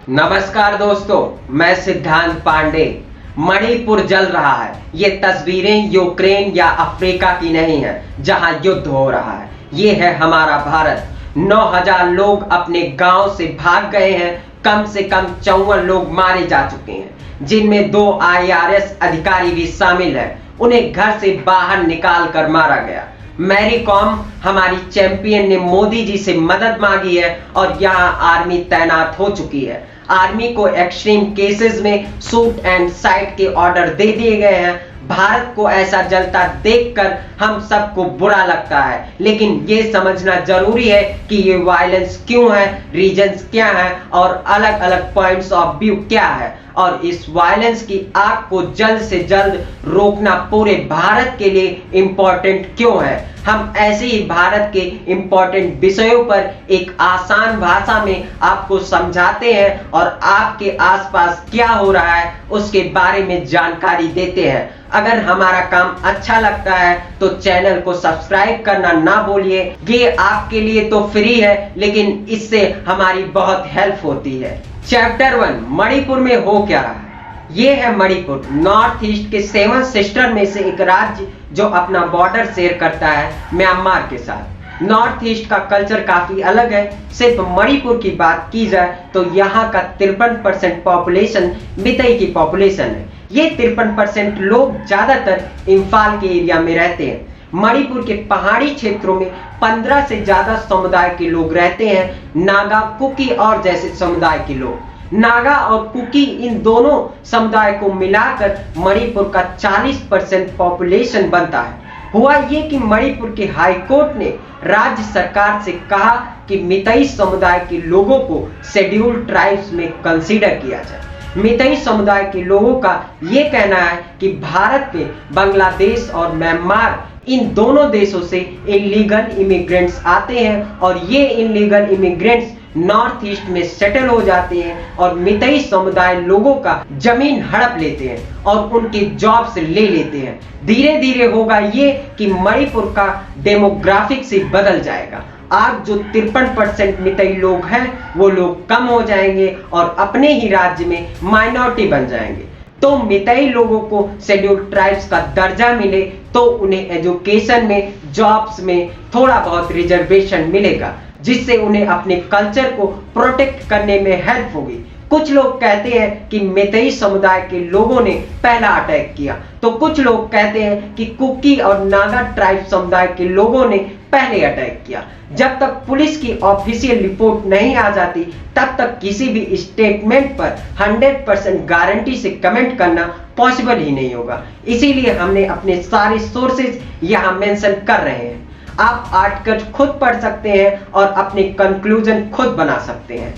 नमस्कार दोस्तों, मैं सिद्धांत पांडे। मणिपुर जल रहा है। ये तस्वीरें यूक्रेन या अफ्रीका की नहीं है जहां युद्ध हो रहा है। ये है हमारा भारत। 9000 लोग अपने गांव से भाग गए हैं। कम से कम 54 लोग मारे जा चुके हैं, जिनमें 2 IRS अधिकारी भी शामिल हैं। उन्हें घर से बाहर निकाल कर मारा गया। मैरी कॉम हमारी चैंपियन ने मोदी जी से मदद मांगी है और यहाँ आर्मी तैनात हो चुकी है। आर्मी को एक्सट्रीम केसेस में शूट एंड साइट के ऑर्डर दे दिए गए हैं। भारत को ऐसा जलता देखकर हम सबको बुरा लगता है, लेकिन ये समझना जरूरी है कि ये वायलेंस क्यों है, रीजंस क्या है और अलग अलग पॉइंट्स ऑफ व्यू क्या है, और इस वायलेंस की आग को जल्द से जल्द रोकना पूरे भारत के लिए इम्पोर्टेंट क्यों है। हम ऐसे ही भारत के इम्पोर्टेंट विषयों पर एक आसान भाषा में आपको समझाते हैं और आपके आसपास क्या हो रहा है उसके बारे में जानकारी देते हैं। अगर हमारा काम अच्छा लगता है तो चैनल को सब्सक्राइब करना ना भूलिए। ये आपके लिए तो फ्री है, लेकिन इससे हमारी बहुत हेल्प होती है। चैप्टर 1, मणिपुर में हो क्या रहा है। ये है मणिपुर, नॉर्थ ईस्ट के 7 सिस्टर में से एक राज्य जो अपना बॉर्डर शेयर करता है म्यांमार के साथ। नॉर्थ ईस्ट का कल्चर काफी अलग है। सिर्फ मणिपुर की बात की जाए तो यहाँ का 53% पॉपुलेशन मितई की पॉपुलेशन है। ये 53% लोग ज्यादातर इम्फाल के एरिया में रहते हैं। मणिपुर के पहाड़ी क्षेत्रों में 15 से ज्यादा समुदाय के लोग रहते हैं, नागा, कुकी और जैसे समुदाय के लोग। नागा और कुकी इन दोनों समुदाय को मिलाकर मणिपुर का 40% पॉपुलेशन बनता है। हुआ ये कि मणिपुर के हाई कोर्ट ने राज्य सरकार से कहा कि मितई समुदाय के लोगों को शेड्यूल्ड ट्राइब्स में कंसीडर किया जाए। मितई समुदाय के लोगों का ये कहना है कि भारत में बांग्लादेश और म्यांमार इन दोनों देशों से इलीगल इमिग्रेंट्स आते हैं और ये इलीगल इमिग्रेंट्स नॉर्थ ईस्ट में सेटल हो जाते हैं और मितई समुदाय लोगों का जमीन हड़प लेते हैं और उनके जॉब्स ले लेते हैं। धीरे धीरे होगा ये कि मणिपुर का डेमोग्राफिक से बदल जाएगा। आज जो 53% मितई लोग हैं वो लोग कम हो जाएंगे और अपने ही राज्य में माइनॉरिटी बन जाएंगे। तो मितई लोगों को शेड्यूल्ड ट्राइब्स का दर्जा मिले तो उन्हें एजुकेशन में, जॉब्स में थोड़ा बहुत रिजर्वेशन मिलेगा, जिससे उन्हें अपने कल्चर को प्रोटेक्ट करने में हेल्प होगी। कुछ लोग कहते हैं कि मितई समुदाय के लोगों ने पहला अटैक किया, तो कुछ लोग कहते हैं कि कुकी और नागा ट्राइब समुदाय के लोगों ने पहले अटैक किया। जब तक पुलिस की ऑफिशियल रिपोर्ट नहीं आ जाती तब तक किसी भी स्टेटमेंट पर 100% गारंटी से कमेंट करना पॉसिबल ही नहीं होगा। इसीलिए हमने अपने सारे सोर्सेज यहाँ मेंशन कर रहे हैं। आप आर्टिकल खुद पढ़ सकते हैं और अपने कंक्लूजन खुद बना सकते हैं।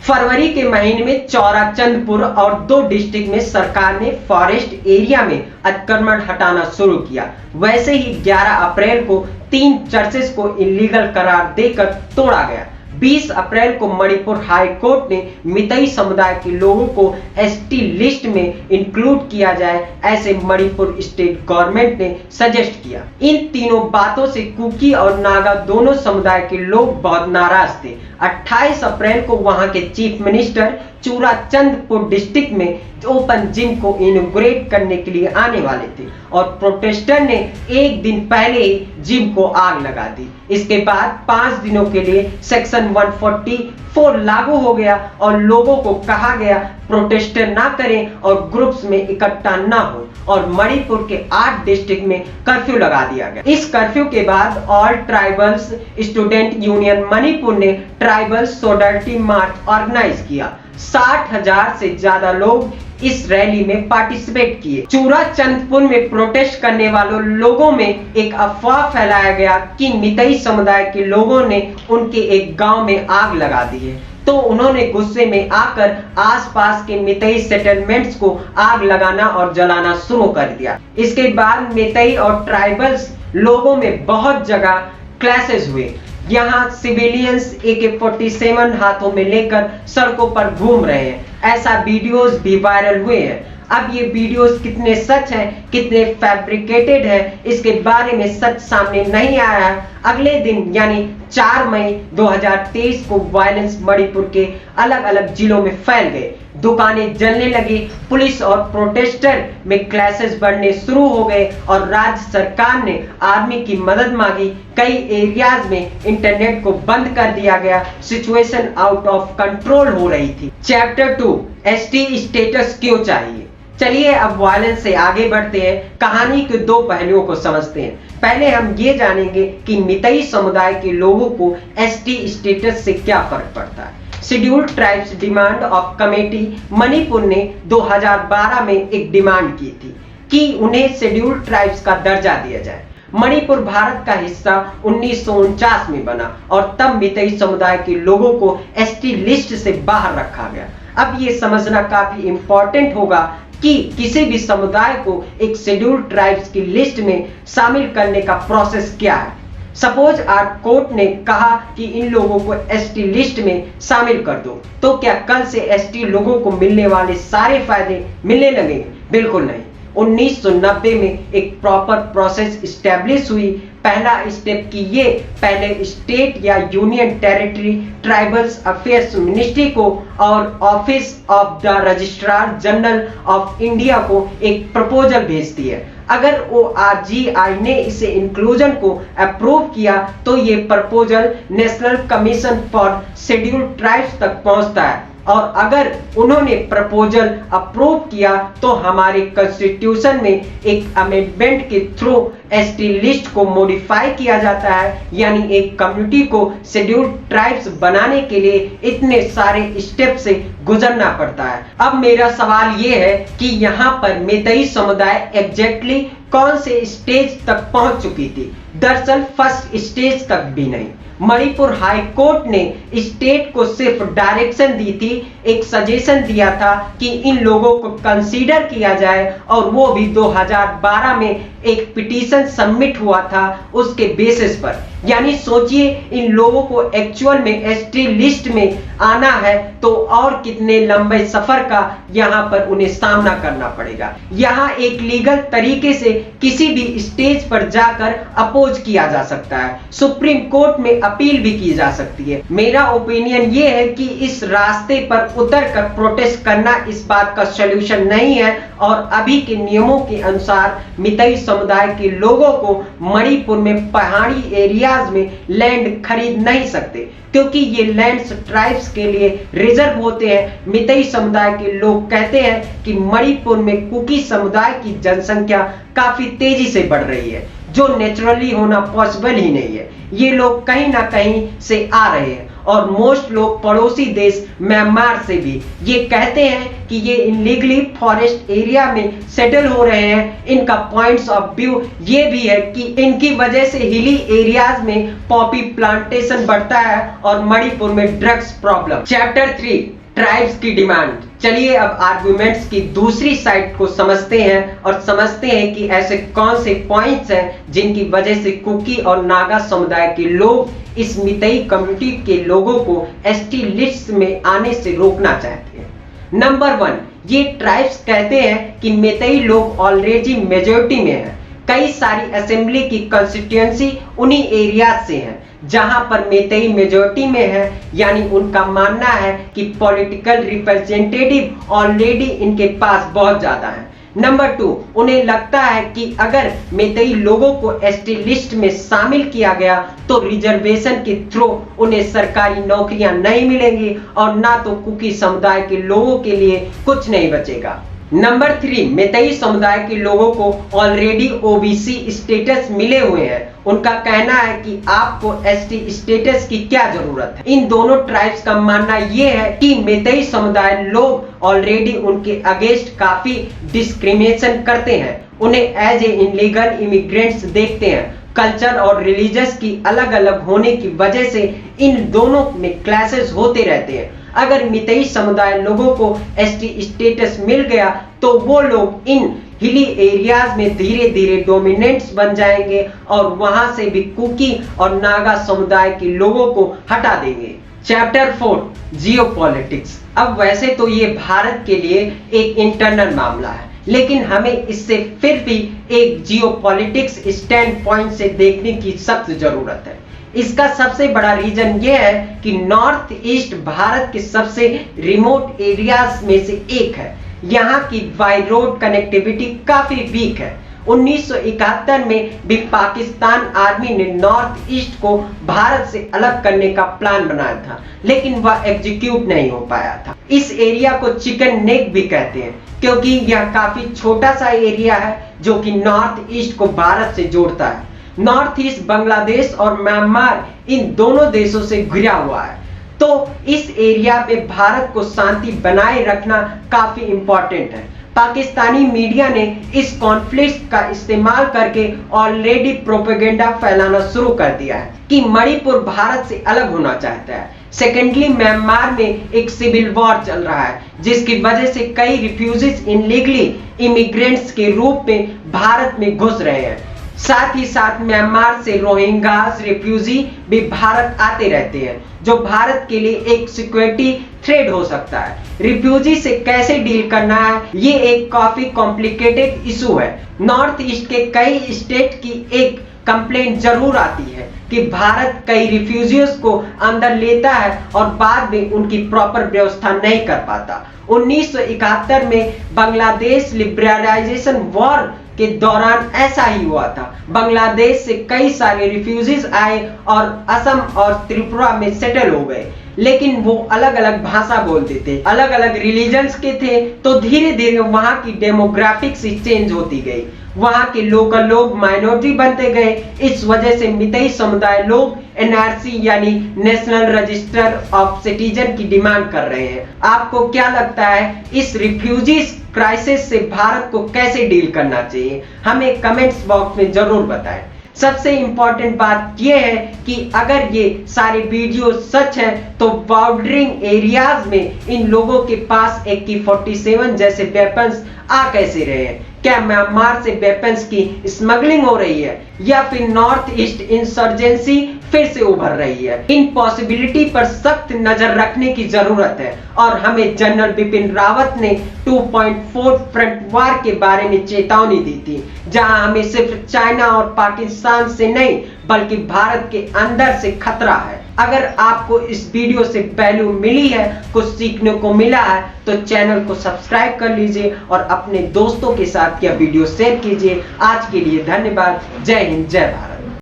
फरवरी के महीने में चौराचंदपुर और 2 डिस्ट्रिक्ट में सरकार ने फॉरेस्ट एरिया में अतिक्रमण हटाना शुरू किया। वैसे ही 11 अप्रैल को 3 चर्चेस को इलीगल करार देकर तोड़ा गया। 20 अप्रैल को मणिपुर हाई कोर्ट ने मितई समुदाय के लोगों को ST लिस्ट में इंक्लूड किया जाए, ऐसे मणिपुर स्टेट गवर्नमेंट ने सजेस्ट किया। इन तीनों बातों से कुकी और नागा दोनों समुदाय के लोग बहुत नाराज थे। 28 अप्रैल को वहां के चीफ मिनिस्टर चूराचंदपुर डिस्ट्रिक्ट में ओपन जिम को इनॉग्रेट करने के लिए आने वाले थे और प्रोटेस्टर ने एक दिन पहले ही जिम को आग लगा दी। इसके बाद 5 दिनों के लिए सेक्शन 144 लागू हो गया और लोगों को कहा गया प्रोटेस्टर ना करें और ग्रुप्स में इकट्ठा ना हो, और मणिपुर के 8 डिस्ट्रिक्ट में कर्फ्यू लगा दिया गया। इस कर्फ्यू के बाद all tribals student union Manipur ने ट्राइबल सोलिडारिटी मार्च ऑर्गेनाइज किया। 60,000 से ज्यादा लोग इस रैली में पार्टिसिपेट किए। चूराचंदपुर में प्रोटेस्ट करने वालों लोगों में एक अफवाह फैलाया गया कि मितई समुदाय के लोगों ने उनके एक गांव में आग लगा दी है, तो उन्होंने गुस्से में आकर आसपास के मितई सेटलमेंट्स को आग लगाना और जलाना शुरू कर दिया। इसके बाद मितई और ट्राइबल्स लोगों में बहुत जगह क्लैशेस हुए। यहाँ सिविलियंस AK-47 हाथों में लेकर सड़कों पर घूम रहे हैं। ऐसा वीडियोस भी वायरल हुए हैं। अब ये वीडियोस कितने सच हैं, कितने फैब्रिकेटेड हैं, इसके बारे में सच सामने नहीं आया है। अगले दिन यानी 4 मई 2023 को वायलेंस मणिपुर के अलग अलग जिलों में फैल गए, दुकानें जलने लगी, पुलिस और प्रोटेस्टर में क्लैशेस बढ़ने शुरू हो गए और राज्य सरकार ने आर्मी की मदद मांगी। कई एरियाज में इंटरनेट को बंद कर दिया गया, सिचुएशन आउट ऑफ कंट्रोल हो रही थी। चैप्टर 2 एसटी स्टेटस क्यों चाहिए। चलिए अब वायलेंस से आगे बढ़ते हैं, कहानी के दो पहलुओं को समझते हैं। पहले हम ये जानेंगे कि मितई समुदाय के लोगों को एसटी स्टेटस से क्या फर्क पड़ता है। Scheduled tribes demand of committee Manipur ने 2012 में एक डिमांड की थी कि उन्हें शेड्यूल्ड ट्राइब्स का दर्जा दिया जाए। मणिपुर भारत का हिस्सा 1949 में बना और तब मितई समुदाय के लोगों को एसटी लिस्ट से बाहर रखा गया। अब ये समझना काफी इंपॉर्टेंट होगा कि किसी भी समुदाय को एक शेड्यूल्ड ट्राइब्स की लिस्ट में शामिल करने का प्रोसेस क्या है। सपोज आज कोर्ट ने कहा कि इन लोगों को एसटी लिस्ट में शामिल कर दो, तो क्या कल से एसटी लोगों को मिलने वाले सारे फायदे मिलने लगेंगे? बिल्कुल नहीं। 1990 में एक प्रॉपर प्रोसेस इस्टेब्लिश हुई। पहला स्टेप कि ये पहले स्टेट या union territory tribals affairs ministry को और office of the registrar general of India को एक प्रपोजल भेजती है। अगर ORGI ने इसे इंक्लूजन को अप्रूव किया तो ये proposal national commission for scheduled tribes तक पहुंचता है और अगर उन्होंने प्रपोजल अप्रूव किया तो हमारे कॉन्स्टिट्यूशन में एक अमेंडमेंट के थ्रू एसटी लिस्ट को मॉडिफाई किया जाता है, यानी एक कम्युनिटी को शेड्यूल्ड ट्राइब्स बनाने के लिए इतने सारे स्टेप से गुजरना पड़ता है। अब मेरा सवाल ये है कि यहाँ पर मितई समुदाय एग्जैक्टली कौन से स्टेज तक पहुंच चुकी थी? दरअसल फर्स्ट स्टेज तक भी नहीं। मणिपुर हाई कोर्ट ने स्टेट को सिर्फ डायरेक्शन दी थी, एक सजेशन दिया था कि इन लोगों को कंसीडर किया जाए और वो भी 2012 में एक पिटीशन सबमिट हुआ था उसके बेसिस पर। यानी सोचिए इन लोगों को एक्चुअल में एसटी लिस्ट में आना है तो और कितने लंबे सफर का यहाँ पर उन्हें सामना करना पड़ेगा। यहाँ एक लीगल तरीके से किसी भी स्टेज पर जाकर अपोज किया जा सकता है, सुप्रीम कोर्ट में अपील भी की जा सकती है। मेरा ओपिनियन ये है कि इस रास्ते पर उतर कर प्रोटेस्ट करना इस बात का सॉल्यूशन नहीं है और अभी के नियमों के अनुसार मितई समुदाय के लोगों को मणिपुर में पहाड़ी एरियाज में लैंड खरीद नहीं सकते क्योंकि ये लैंड्स ट्राइब्स के लिए रिजर्व होते हैं। मितई समुदाय के लोग कहते हैं कि मणिपुर में कुकी समुदाय की जनसंख्या काफी तेजी से बढ़ रही है जो नेचुरली होना पॉसिबल ही नहीं है। ये लोग कहीं ना कहीं से आ रहे हैं और मोस्ट लोग पड़ोसी देश म्यांमार से भी। ये कहते हैं कि ये इनलीगली फॉरेस्ट एरिया में सेटल हो रहे हैं। इनका पॉइंट्स ऑफ व्यू ये भी है कि इनकी वजह से हिली एरियाज में पॉपी प्लांटेशन बढ़ता है और मणिपुर में ड्रग्स प्रॉब्लम। चैप्टर 3 ट्राइब्स की डिमांड। चलिए अब आर्गुमेंट्स की दूसरी साइड को समझते हैं और समझते हैं कि ऐसे कौन से पॉइंट्स हैं जिनकी वजह से कुकी और नागा समुदाय के लोग इस मितई कम्युनिटी के लोगों को एसटी लिस्ट में आने से रोकना चाहते हैं। नंबर 1, ये ट्राइब्स कहते हैं कि मितई लोग ऑलरेडी मेजोरिटी में हैं। कई सारी असेंबली की कंस्टिट्यूएंसी उन्हीं एरिया से हैं जहां पर मितई मेजोरिटी में है, यानी उनका मानना है कि पॉलिटिकल रिप्रेजेंटेटिव ऑलरेडी इनके पास बहुत ज्यादा है। नंबर 2, उन्हें लगता है कि अगर मितई लोगों को एसटी लिस्ट में शामिल किया गया तो रिजर्वेशन के थ्रू उन्हें सरकारी नौकरियां नहीं मिलेंगी और ना तो कुकी समुदाय के लोगों के लिए कुछ नहीं बचेगा। नंबर 3, मितई समुदाय के लोगों को ऑलरेडी ओबीसी स्टेटस मिले हुए हैं। उनका कहना है कि आपको एसटी स्टेटस की क्या जरूरत है। इन दोनों ट्राइब्स का मानना यह है कि मितई समुदाय लोग ऑलरेडी उनके अगेंस्ट काफी डिस्क्रिमिनेशन करते हैं, उन्हें एज ए इनलीगल इमिग्रेंट्स देखते हैं। कल्चर और रिलीजियस की अलग अलग होने की वजह से इन दोनों में क्लैशेस होते रहते हैं। अगर मितई समुदाय लोगों को एसटी स्टेटस मिल गया तो वो लोग इन हिली एरियाज में धीरे धीरे डोमिनेंट्स बन जाएंगे और वहां से भी कुकी और नागा समुदाय के लोगों को हटा देंगे। Chapter 4 geopolitics. अब वैसे तो ये भारत के लिए एक इंटरनल मामला है लेकिन हमें इससे फिर भी एक जियोपॉलिटिक्स स्टैंड पॉइंट से देखने की सख्त जरूरत है। इसका सबसे बड़ा रीजन यह है कि नॉर्थ ईस्ट भारत के सबसे रिमोट एरियाज में से एक है। यहाँ की बाय रोड कनेक्टिविटी काफी वीक है। 1971 में भी पाकिस्तान आर्मी ने नॉर्थ ईस्ट को भारत से अलग करने का प्लान बनाया था, लेकिन वह एग्जीक्यूट नहीं हो पाया था। इस एरिया को चिकन नेक भी कहते हैं क्योंकि यह काफी छोटा सा एरिया है जो कि नॉर्थ ईस्ट को भारत से जोड़ता है। नॉर्थ ईस्ट बांग्लादेश और म्यांमार इन दोनों देशों से घिरा हुआ है, तो इस एरिया में भारत को शांति बनाए रखना काफी इंपॉर्टेंट है। पाकिस्तानी मीडिया ने इस कॉन्फ्लिक्ट का इस्तेमाल करके ऑलरेडी प्रोपेगेंडा फैलाना शुरू कर दिया है कि मणिपुर भारत से अलग होना चाहता है। सेकेंडली, म्यांमार में एक सिविल वॉर चल रहा है जिसकी वजह से कई रिफ्यूजीज इनलीगली इमिग्रेंट्स के रूप में भारत में घुस रहे हैं। साथ ही साथ म्यांमार से रोहिंग्यास रिफ्यूजी भी भारत आते रहते हैं, जो भारत के लिए एक सिक्योरिटी थ्रेट हो सकता है। रिफ्यूजी से कैसे डील करना है, ये एक काफी कॉम्प्लिकेटेड इशू है। नॉर्थ ईस्ट के कई स्टेट की एक कंप्लेंट जरूर आती है कि भारत कई रिफ्यूजीज को अंदर लेता है और बाद में उनकी प्रॉपर व्यवस्था नहीं कर पाता। 1971 में बांग्लादेश लिबरलाइजेशन वॉर के दौरान ऐसा ही हुआ था। बांग्लादेश से कई सारे रिफ्यूजीज आए और असम और त्रिपुरा में सेटल हो गए, लेकिन वो अलग अलग भाषा बोलते थे, अलग अलग रिलीजन्स के थे, तो धीरे धीरे वहां की डेमोग्राफिक्स चेंज होती गई। वहां के लोकल लोग माइनॉरिटी बनते गए। इस वजह से मितई समुदाय लोग एनआरसी यानी नेशनल रजिस्टर ऑफ सिटीजन की डिमांड कर रहे हैं। आपको क्या लगता है इस रिफ्यूजीज क्राइसिस से भारत को कैसे डील करना चाहिए? हमें कमेंट्स बॉक्स में जरूर बताएं। सबसे इंपॉर्टेंट बात यह है कि अगर ये सारे वीडियो सच है तो बॉर्डरिंग एरियाज में इन लोगों के पास AK-47 जैसे वेपन्स आ कैसे रहे हैं? क्या म्यांमार से वेपन्स की स्मगलिंग हो रही है या फिर नॉर्थ ईस्ट इंसर्जेंसी फिर से उभर रही है? इन पॉसिबिलिटी पर सख्त नजर रखने की जरूरत है और हमें जनरल बिपिन रावत ने 2.4 फ्रंट वार के बारे में चेतावनी दी थी, जहां हमें सिर्फ चाइना और पाकिस्तान से नहीं बल्कि भारत के अंदर से खतरा है। अगर आपको इस वीडियो से वैल्यू मिली है, कुछ सीखने को मिला है, तो चैनल को सब्सक्राइब कर लीजिए और अपने दोस्तों के साथ यह वीडियो शेयर कीजिए। आज के लिए धन्यवाद। जय हिंद, जय भारत।